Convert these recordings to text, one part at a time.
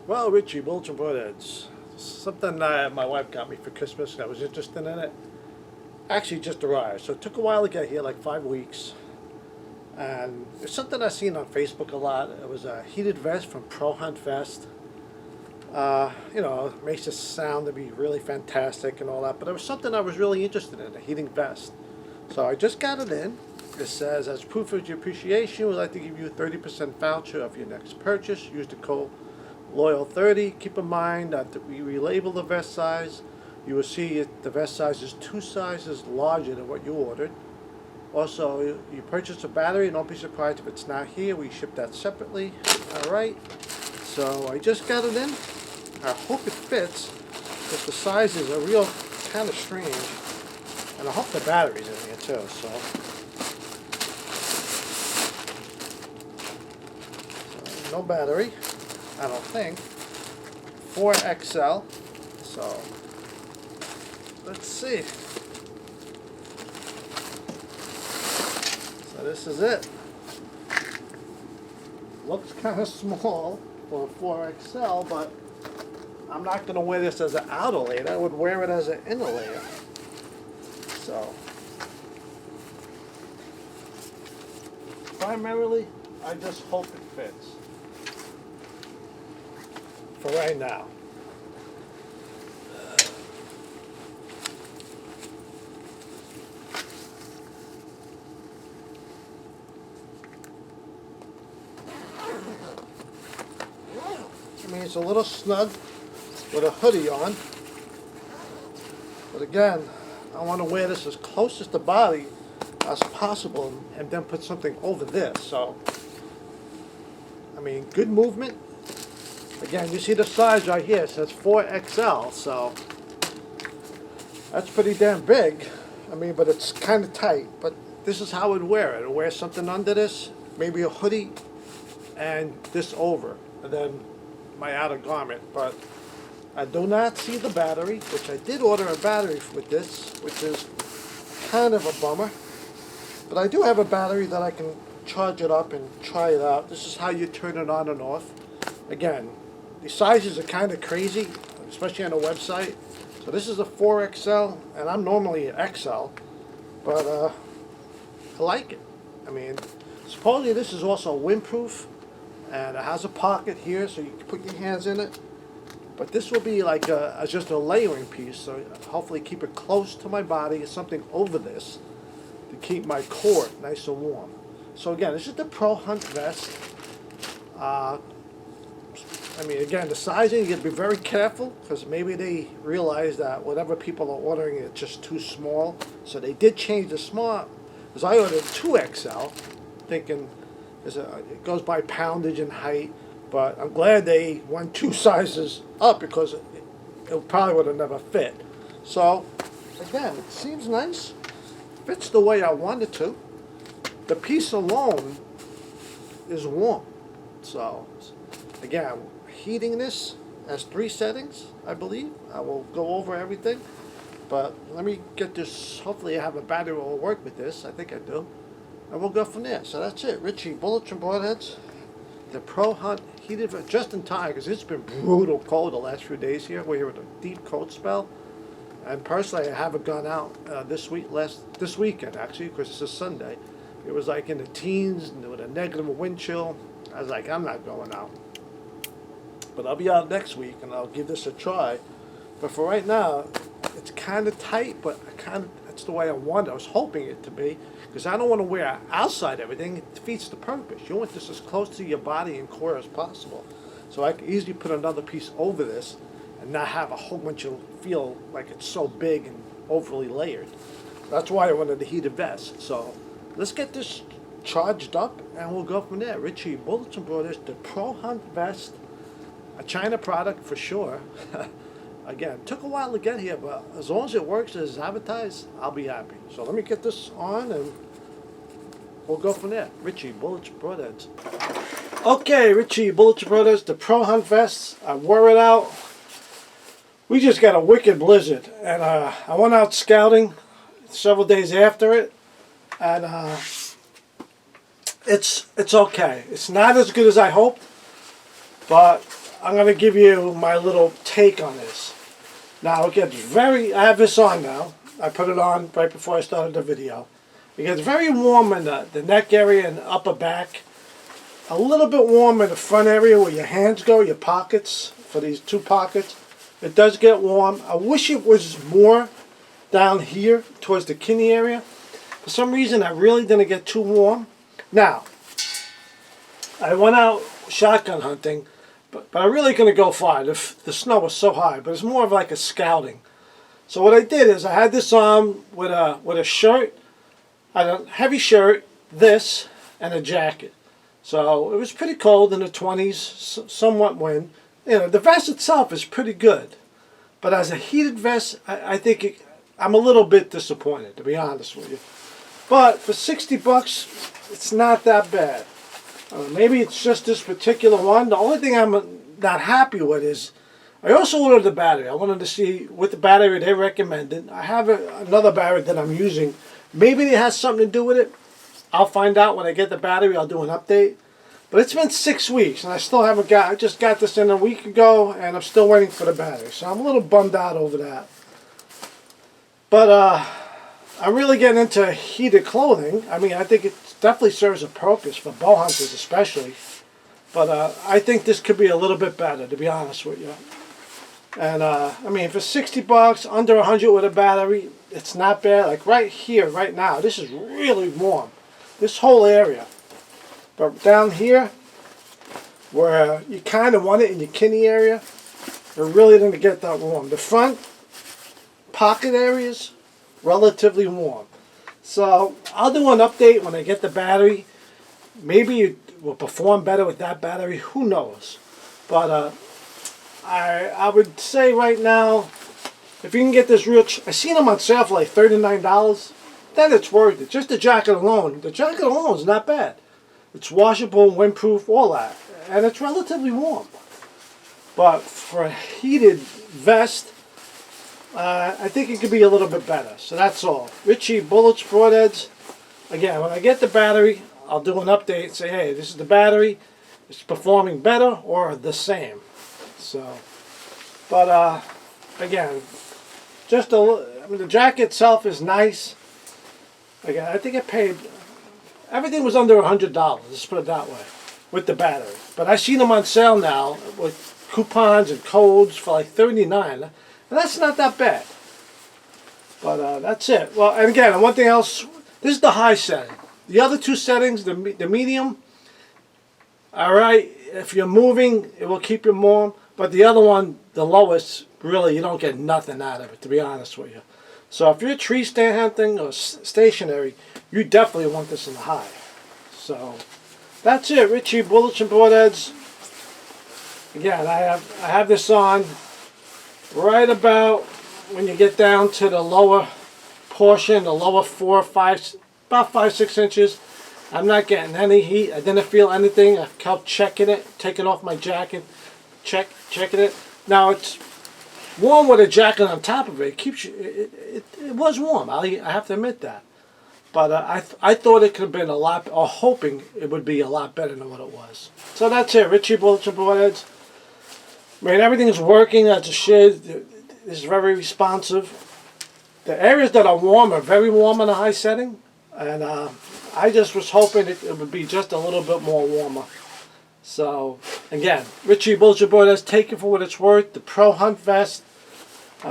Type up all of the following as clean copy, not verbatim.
Well, Richie, Bulletin Board Ads. Something my wife got me for Christmas, and I was interested in it. Actually, just arrived, so it took a while to get here, like 5 weeks. And it's something I've seen on Facebook a lot. It was a heated vest from Pro Hunt Vest. It makes it sound to be really fantastic and all that, but it was something I was really interested in, a heating vest. So I just got it in. It says, as proof of your appreciation, we'd like to give you a 30% voucher of your next purchase. Use the code Loyal30. Keep in mind that we relabel the vest size. You will see the vest size is 2 sizes larger than what you ordered. Also, you purchase a battery, don't be surprised if it's not here. We ship that separately. Alright, so I just got it in. I hope it fits, because the sizes are real kind of strange. And I hope the battery's in here too, so no battery, I don't think. 4XL, so let's see. So this is it. Looks kind of small for a 4XL, but I'm not going to wear this as an outer layer. I would wear it as an inner layer. So primarily, I just hope it fits for right now. I mean, it's a little snug with a hoodie on, but again, I want to wear this as close to the body as possible and then put something over this. So, I mean, good movement. Again, you see the size right here, it says 4XL, so that's pretty damn big. I mean, but it's kind of tight, but this is how I'd wear it. I'd wear something under this, maybe a hoodie, and this over, and then my outer garment. But I do not see the battery, which I did order a battery with this, which is kind of a bummer. But I do have a battery that I can charge it up and try it out. This is how you turn it on and off. Again, the sizes are kind of crazy, especially on the website. So this is a 4XL, and I'm normally an XL, but I like it. I mean, supposedly this is also windproof, and it has a pocket here so you can put your hands in it. But this will be like just a layering piece, so hopefully keep it close to my body, something over this to keep my core nice and warm. So again, this is the Pro Hunt Vest. I mean, again, the sizing, you got to be very careful, because maybe they realize that whatever people are ordering is just too small. So they did change the small, because I ordered 2XL, thinking it goes by poundage and height. But I'm glad they went 2 sizes up, because it probably would have never fit. So, again, it seems nice. Fits the way I want it to. The piece alone is warm. So, again, heating this has 3 settings, I believe. I will go over everything. But let me get this. Hopefully I have a battery that will work with this. I think I do. And we'll go from there. So that's it. Richie, Bulletin Board Heads. The Pro Hunt heated just in time, because it's been brutal cold the last few days here. We're here with a deep cold spell, and personally, I haven't gone out this weekend actually, because it's a Sunday. It was like in the teens and with a negative wind chill. I was like, I'm not going out, but I'll be out next week and I'll give this a try. But for right now, it's kind of tight, but that's the way I wanted. I was hoping it to be, because I don't want to wear outside everything. It defeats the purpose. You want this as close to your body and core as possible. So I can easily put another piece over this and not have a whole bunch of feel like it's so big and overly layered. That's why I wanted the heated vest. So let's get this charged up and we'll go from there. Richie, Bulletin Board, the Pro Hunt Vest, a China product for sure. Again, took a while to get here, but as long as it works as advertised, I'll be happy. So let me get this on and we'll go from there. Richie, Bulletin Brothers. Okay, Richie, Bulletin Brothers, the Pro Hunt Vest. I wore it out. We just got a wicked blizzard, and I went out scouting several days after it, and it's okay. It's not as good as I hoped, but I'm going to give you my little take on this. Now it gets very, I have this on now. I put it on right before I started the video. It gets very warm in the neck area and upper back. A little bit warm in the front area where your hands go, your pockets, for these two pockets. It does get warm. I wish it was more down here towards the kidney area. For some reason I really didn't get too warm. Now, I went out shotgun hunting, but I really couldn't go far. The snow was so high, but it's more of like a scouting. So what I did is I had this on with a shirt, I had a heavy shirt, this, and a jacket. So it was pretty cold in the 20s, somewhat wind. You know, the vest itself is pretty good, but as a heated vest, I think I'm a little bit disappointed, to be honest with you. But for 60 bucks, it's not that bad. Maybe it's just this particular one. The only thing I'm not happy with is I also ordered the battery. I wanted to see what the battery they recommended. I have another battery that I'm using. Maybe it has something to do with it. I'll find out when I get the battery. I'll do an update. But it's been 6 weeks and I still haven't got, I just got this in a week ago and I'm still waiting for the battery. So I'm a little bummed out over that. But I'm really getting into heated clothing. I mean, I think it definitely serves a purpose for bow hunters especially. But I think this could be a little bit better, to be honest with you. And I mean, for 60 bucks, under 100 with a battery, it's not bad. Like right here, right now, this is really warm. This whole area. But down here, where you kind of want it in your kidney area, it really didn't get that warm. The front pocket areas, relatively warm. So I'll do an update when I get the battery. Maybe it will perform better with that battery. Who knows? But I would say right now, if you can get this real, I seen them on sale for like $39. Then it's worth it. Just the jacket alone. The jacket alone is not bad. It's washable, windproof, all that, and it's relatively warm. But for a heated vest, I think it could be a little bit better. So that's all. Ritchie Bullets Broadheads. Again, when I get the battery, I'll do an update and say, hey, this is the battery. It's performing better or the same. So, but again, just I mean, the jacket itself is nice. Again, I think I paid. Everything was under $100. Let's put it that way, with the battery. But I seen them on sale now with coupons and codes for like $39, and that's not that bad. But that's it. Well, and again, one thing else. This is the high setting. The other two settings, the medium. All right, if you're moving, it will keep you warm. But the other one, the lowest, really, you don't get nothing out of it, to be honest with you. So if you're tree stand hunting or stationary, you definitely want this in the high. So that's it, Ritchie Bullets and Broadheads. Again, I have this on right about when you get down to the lower portion, the lower 4 or 5, about 5-6 inches. I'm not getting any heat. I didn't feel anything. I kept checking it, taking off my jacket, checking it. Now it's warm with a jacket on top of it. It keeps you. It was warm. I have to admit that. But I thought it could have been a lot, or hoping it would be a lot better than what it was. So that's it. Ritchie Bullets and Broadheads. I mean, everything's working as it should. It's very responsive. The areas that are warm are very warm on a high setting, and I just was hoping it would be just a little bit more warmer. So again, Ritchie Bullets and Broadheads, take it for what it's worth. The Pro Hunt Vest.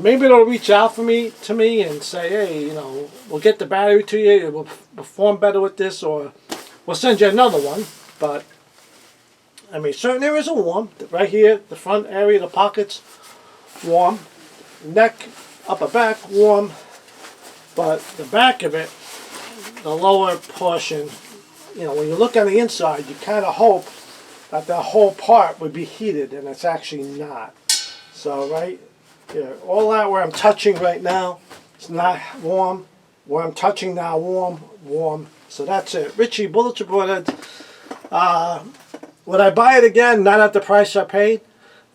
Maybe it'll reach out to me and say, hey, you know, we'll get the battery to you. It will perform better with this, or we'll send you another one. But I mean, certain areas are warm. Right here, the front area, the pockets, warm. Neck, upper back, warm. But the back of it, the lower portion, you know, when you look on the inside, you kind of hope that the whole part would be heated, and it's actually not. So right here, all that where I'm touching right now, it's not warm. Where I'm touching now, warm. So that's it. Ritchie Bullets and Broadheads. Would I buy it again? Not at the price I paid.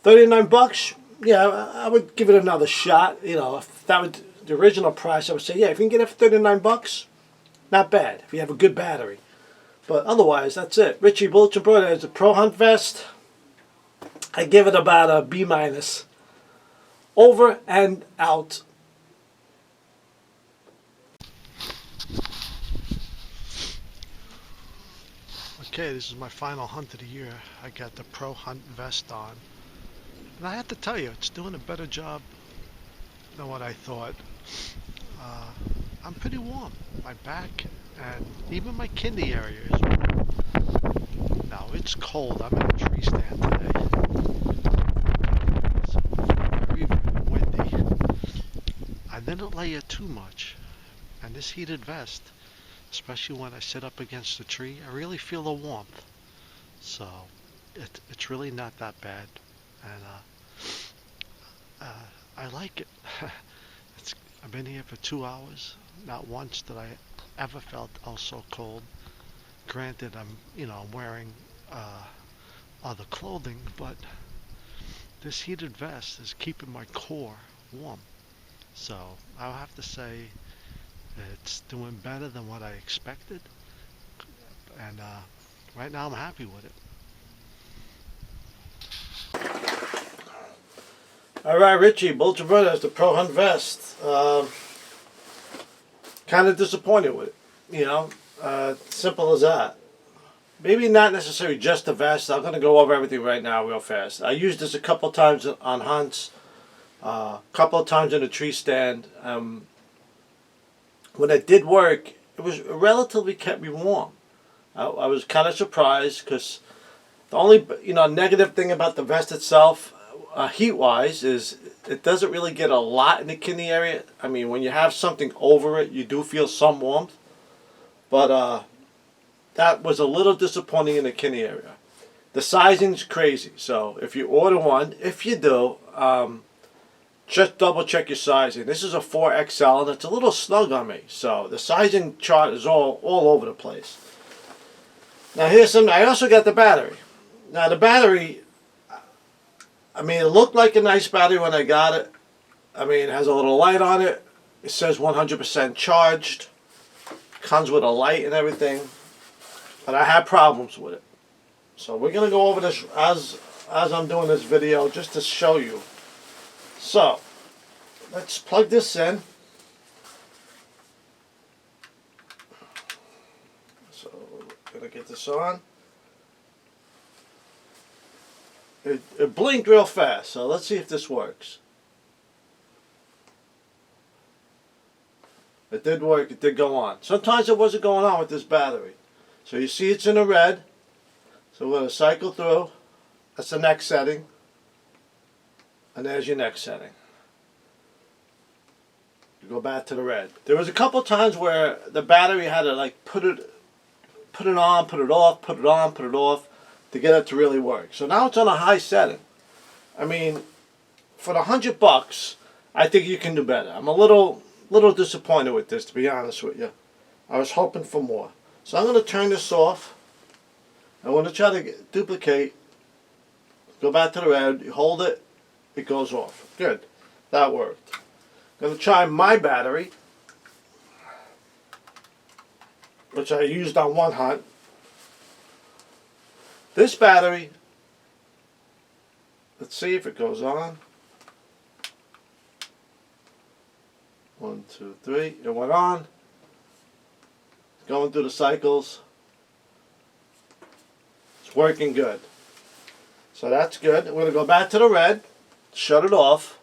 $39. Yeah, I would give it another shot. You know, if that was the original price, I would say, yeah, if you can get it for $39, not bad. If you have a good battery. But otherwise, that's it. Ritchie Bullets and Broadheads, the Pro Hunt Vest. I give it about a B minus. Over and out. Okay, this is my final hunt of the year. I got the Pro Hunt vest on. And I have to tell you, it's doing a better job than what I thought. Uh, I'm pretty warm. My back and even my kidney area is warm. Now, it's cold. I'm in a tree stand today. It's very, very windy. I didn't layer too much. And this heated vest, especially when I sit up against a tree, I really feel the warmth. So it's really not that bad, and I like it. I've been here for 2 hours. Not once did I ever felt I was so cold. Granted, I'm wearing other clothing, but this heated vest is keeping my core warm. So I'll have to say it's doing better than what I expected, and right now I'm happy with it. All right, Richie, Bulger Brothers, the Pro Hunt vest. Kind of disappointed with it. Simple as that. Maybe not necessarily just the vest. I'm going to go over everything right now real fast. I used this a couple times on hunts, a couple of times in a tree stand. When it did work, it was relatively kept me warm. I was kind of surprised because the only negative thing about the vest itself, heat-wise, is it doesn't really get a lot in the kidney area. I mean, when you have something over it, you do feel some warmth. But that was a little disappointing in the kidney area. The sizing's crazy. So if you order one, if you do, just double check your sizing. This is a 4XL and it's a little snug on me. So the sizing chart is all over the place. Now here's some. I also got the battery. Now the battery, I mean, it looked like a nice battery when I got it. I mean, it has a little light on it. It says 100% charged. Comes with a light and everything. But I had problems with it. So we're going to go over this as I'm doing this video just to show you. So, let's plug this in. So, going to get this on. It blinked real fast, so let's see if this works. It did work, it did go on. Sometimes it wasn't going on with this battery. So you see it's in the red. So we're going to cycle through. That's the next setting. And there's your next setting. You go back to the red. There was a couple times where the battery had to like put it on, put it off, put it on, put it off to get it to really work. So now it's on a high setting. I mean, for the $100, I think you can do better. I'm a little disappointed with this, to be honest with you. I was hoping for more. So I'm going to turn this off. I want to try to duplicate. Go back to the red. You hold it. It goes off. Good. That worked. I'm going to try my battery, which I used on one hunt. This battery, let's see if it goes on. 1, 2, 3. It went on. Going through the cycles. It's working good. So that's good. We're going to go back to the red. Shut it off.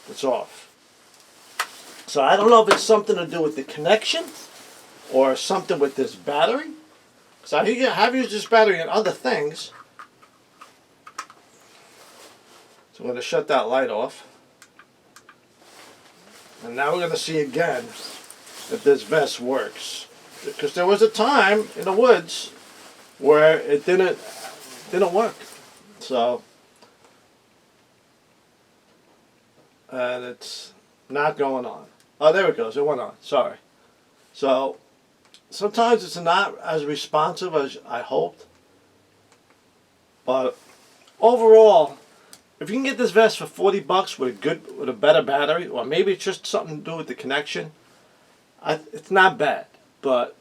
It's off. So I don't know if it's something to do with the connection or something with this battery. So I have used this battery in other things. So I'm going to shut that light off. And now we're going to see again if this vest works. Because there was a time in the woods where it didn't work. So, and it's not going on. Oh, there it goes. It went on. Sorry. So, sometimes it's not as responsive as I hoped. But overall, if you can get this vest for $40 with a better battery, or maybe it's just something to do with the connection, it's not bad. But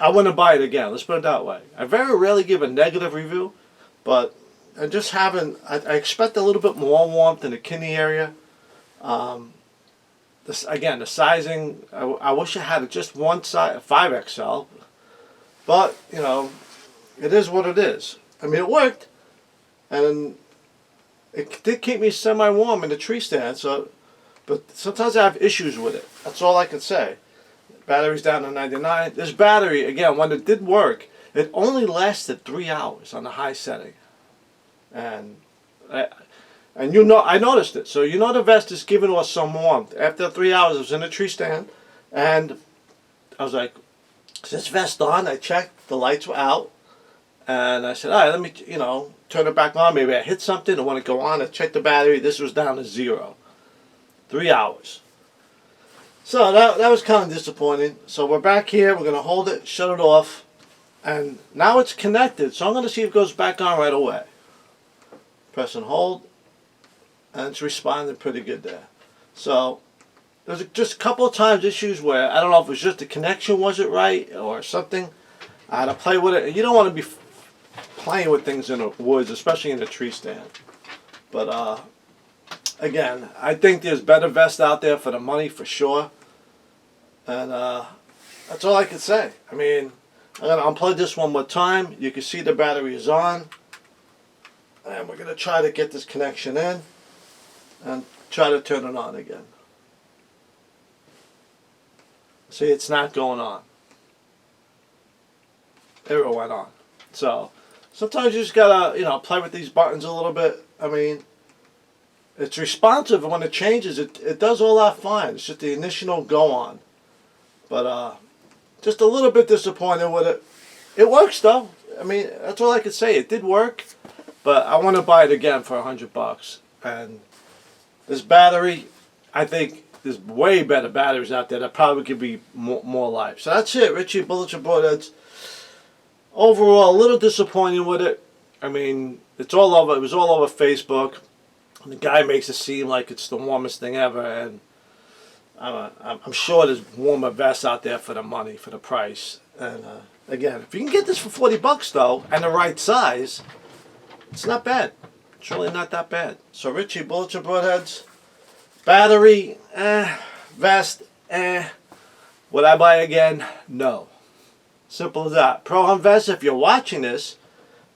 I wouldn't buy it again. Let's put it that way. I very rarely give a negative review, but and just having, I expect a little bit more warmth in the kidney area. This again, the sizing. I wish I had just one size, 5XL, but you know, it is what it is. I mean, it worked, and it did keep me semi-warm in the tree stand. So, but sometimes I have issues with it. That's all I can say. Battery's down to 99. This battery, again, when it did work, it only lasted 3 hours on the high setting, and you know, I noticed it. So you know the vest is giving us some warmth. After 3 hours, I was in a tree stand, and I was like, "Is this vest on?" I checked. The lights were out, and I said, "All right, let me, you know, turn it back on. Maybe I hit something. I want to go on." I checked the battery. This was down to 0. 3 hours. So that was kind of disappointing. So we're back here. We're gonna hold it, shut it off, and now it's connected. So I'm gonna see if it goes back on right away. Press and hold. And it's responding pretty good there. So there's just a couple of times issues where I don't know if it was just the connection wasn't right or something. I had to play with it. You don't want to be playing with things in the woods, especially in a tree stand. But again, I think there's better vests out there for the money for sure. And that's all I can say. I mean, I'm gonna unplug this one more time. You can see the battery is on, and we're gonna try to get this connection in and try to turn it on again. See, it's not going on. There it went on. So sometimes you just gotta, you know, play with these buttons a little bit. I mean, it's responsive, and when it changes, it does all that fine. It's just the initial go on. But just a little bit disappointed with it. It works though. I mean, that's all I could say. It did work, but I want to buy it again for $100. And this battery, I think there's way better batteries out there that probably could be more life. So that's it, Richie, Bullets and Broadheads. Overall, a little disappointed with it. I mean, it's all over. It was all over Facebook. And the guy makes it seem like it's the warmest thing ever, and I'm sure there's warmer vests out there for the money, for the price. And again, if you can get this for $40 though, and the right size, it's not bad. It's really not that bad. So Richie, Bullets and Broadheads, battery, vest, would I buy again? No. Simple as that. Pro Hunt vest, if you're watching this,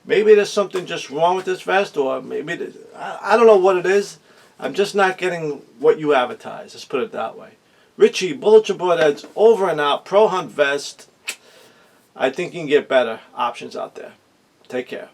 maybe there's something just wrong with this vest, or maybe, I don't know what it is. I'm just not getting what you advertise. Let's put it that way. Richie, Bullets and Broadheads, over and out. Pro Hunt vest. I think you can get better options out there. Take care.